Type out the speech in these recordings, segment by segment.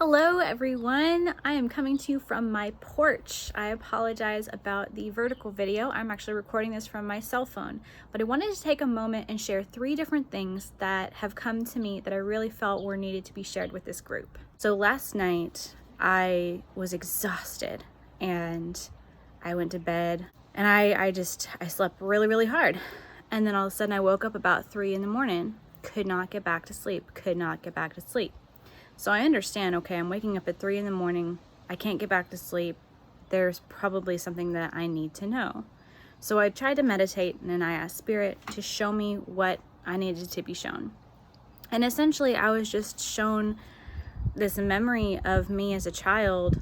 Hello everyone, I am coming to you from my porch. I apologize about the vertical video. I'm actually recording this from my cell phone, but I wanted to take a moment and share 3 different things that have come to me that I really felt were needed to be shared with this group. So last night I was exhausted and I went to bed and I slept really hard. And then all of a sudden I woke up about 3 in the morning, could not get back to sleep. So I understand, okay, I'm waking up at 3 in the morning, I can't get back to sleep, there's probably something that I need to know. So I tried to meditate and I asked Spirit to show me what I needed to be shown. And essentially I was just shown this memory of me as a child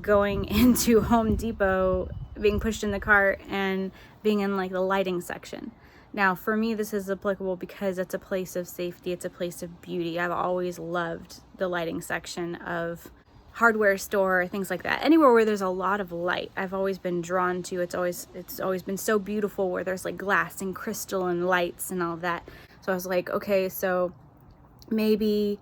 going into Home Depot, being pushed in the cart and being in like the lighting section. Now, for me, this is applicable because it's a place of safety. It's a place of beauty. I've always loved the lighting section of hardware store, things like that. Anywhere where there's a lot of light, I've always been drawn to. It's always been so beautiful where there's like glass and crystal and lights and all of that. So I was like, okay, so maybe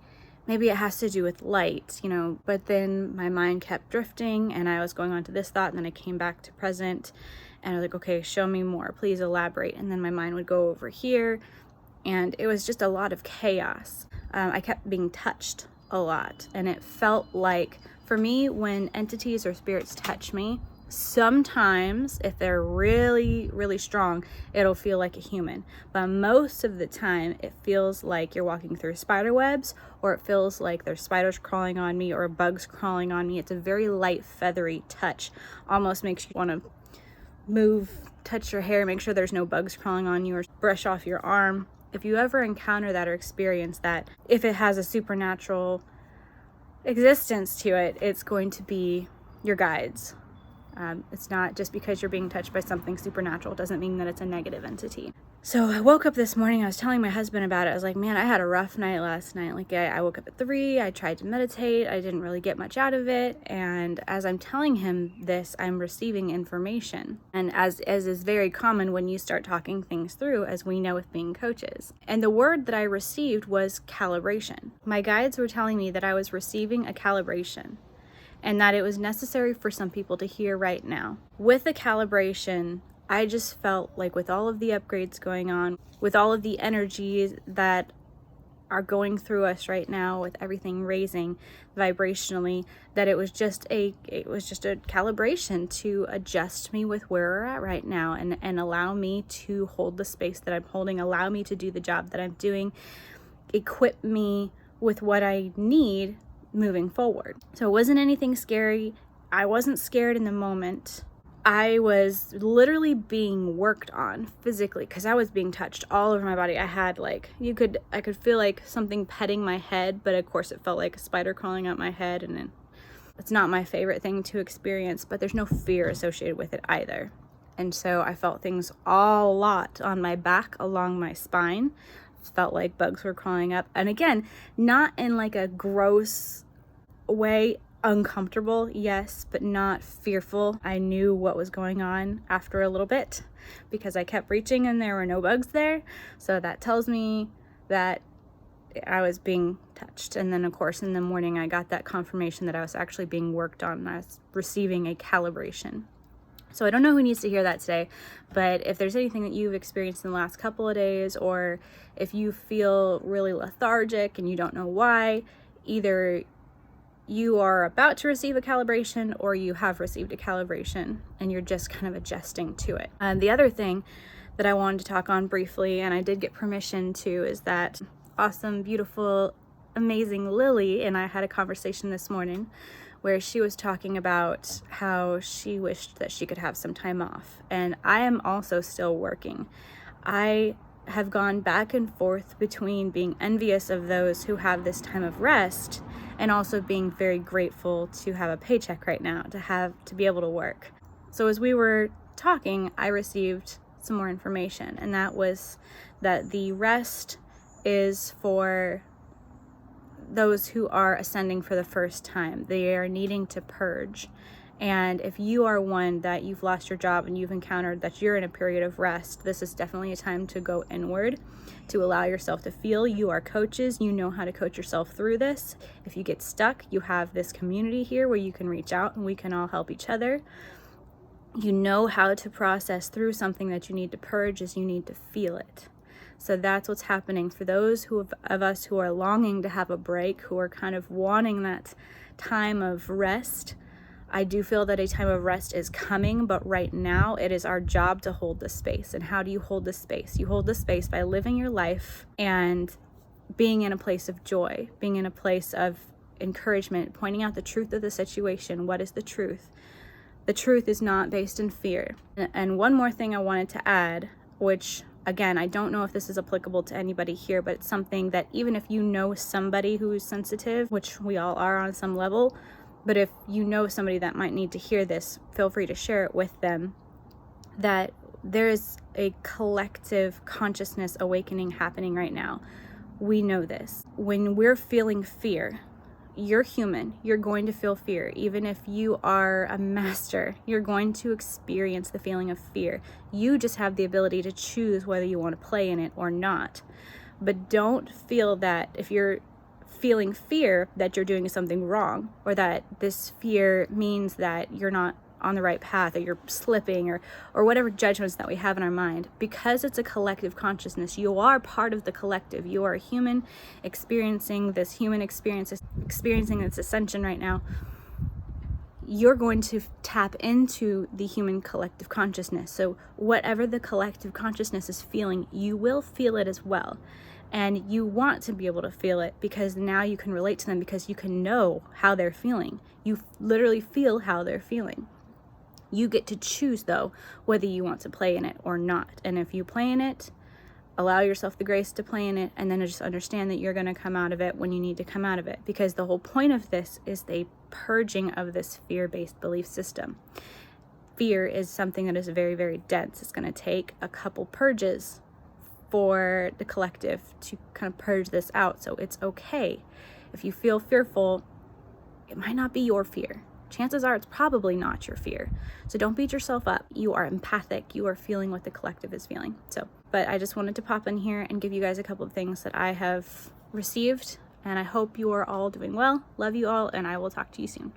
it has to do with light, but then my mind kept drifting and I was going on to this thought and then I came back to present. And I was like, okay, show me more, please elaborate. And then my mind would go over here and it was just a lot of chaos. I kept being touched a lot. And it felt like, for me, when entities or spirits touch me, sometimes if they're really strong, it'll feel like a human. But most of the time, it feels like you're walking through spider webs, or it feels like there's spiders crawling on me or bugs crawling on me. It's a very light, feathery touch. Almost makes you want to touch your hair, make sure there's no bugs crawling on you, or brush off your arm. If you ever encounter that or experience that, if it has a supernatural existence to it, it's going to be your guides. It's not just because you're being touched by something supernatural, doesn't mean that it's a negative entity. So I woke up this morning, I was telling my husband about it. I was like, man, I had a rough night last night. Like I woke up at 3, I tried to meditate, I didn't really get much out of it. And as I'm telling him this, I'm receiving information. And as is very common when you start talking things through, as we know with being coaches. And the word that I received was calibration. My guides were telling me that I was receiving a calibration, and that it was necessary for some people to hear right now. With the calibration, I just felt like with all of the upgrades going on, with all of the energies that are going through us right now, with everything raising vibrationally, that it was just a calibration to adjust me with where we're at right now and allow me to hold the space that I'm holding, allow me to do the job that I'm doing, equip me with what I need moving forward. So it wasn't anything scary. I wasn't scared in the moment. I was literally being worked on physically because I was being touched all over my body. I had I could feel like something petting my head, but of course it felt like a spider crawling up my head, and then it's not my favorite thing to experience, but there's no fear associated with it either. And so I felt things a lot on my back, along my spine. Felt like bugs were crawling up, and again, not in like a gross way. Uncomfortable, yes, but not fearful. I knew what was going on after a little bit because I kept reaching and there were no bugs there. So that tells me that I was being touched. And then of course in the morning I got that confirmation that I was actually being worked on and I was receiving a calibration. So I don't know who needs to hear that today, but if there's anything that you've experienced in the last couple of days, or if you feel really lethargic and you don't know why, either you are about to receive a calibration or you have received a calibration and you're just kind of adjusting to it. The other thing that I wanted to talk on briefly, and I did get permission to, is that awesome, beautiful, amazing Lily and I had a conversation this morning where she was talking about how she wished that she could have some time off. And I am also still working. I have gone back and forth between being envious of those who have this time of rest and also being very grateful to have a paycheck right now, to be able to work. So as we were talking, I received some more information, and that was that the rest is for those who are ascending for the first time. They are needing to purge And if you are one that you've lost your job and you've encountered that you're in a period of rest, this is definitely a time to go inward, to allow yourself to feel. You are coaches. You know how to coach yourself through this. If you get stuck, you have this community here where you can reach out and we can all help each other. You know how to process through something that you need to purge, is you need to feel it. So that's what's happening for those of us who are longing to have a break, who are kind of wanting that time of rest. I do feel that a time of rest is coming, but right now it is our job to hold this space. And how do you hold this space? You hold this space by living your life and being in a place of joy, being in a place of encouragement, pointing out the truth of the situation. What is the truth? The truth is not based in fear. And one more thing I wanted to add, which again, I don't know if this is applicable to anybody here, but it's something that even if you know somebody who is sensitive, which we all are on some level, but if you know somebody that might need to hear this, feel free to share it with them, that there is a collective consciousness awakening happening right now. We know this. When we're feeling fear, you're human. You're going to feel fear. Even if you are a master, you're going to experience the feeling of fear. You just have the ability to choose whether you want to play in it or not. But don't feel that if you're feeling fear that you're doing something wrong, or that this fear means that you're not on the right path, or you're slipping, or whatever judgments that we have in our mind. Because it's a collective consciousness, you are part of the collective. You are a human experiencing this human experience, experiencing this ascension right now. You're going to tap into the human collective consciousness. So whatever the collective consciousness is feeling, you will feel it as well. And you want to be able to feel it because now you can relate to them, because you can know how they're feeling. You literally feel how they're feeling. You get to choose, though, whether you want to play in it or not. And if you play in it, allow yourself the grace to play in it, and then just understand that you're going to come out of it when you need to come out of it. Because the whole point of this is the purging of this fear-based belief system. Fear is something that is very, very dense. It's going to take a couple purges for the collective to kind of purge this out. So it's okay. If you feel fearful, it might not be your fear. Chances are it's probably not your fear. So don't beat yourself up. You are empathic. You are feeling what the collective is feeling. But I just wanted to pop in here and give you guys a couple of things that I have received. And I hope you are all doing well. Love you all, and I will talk to you soon.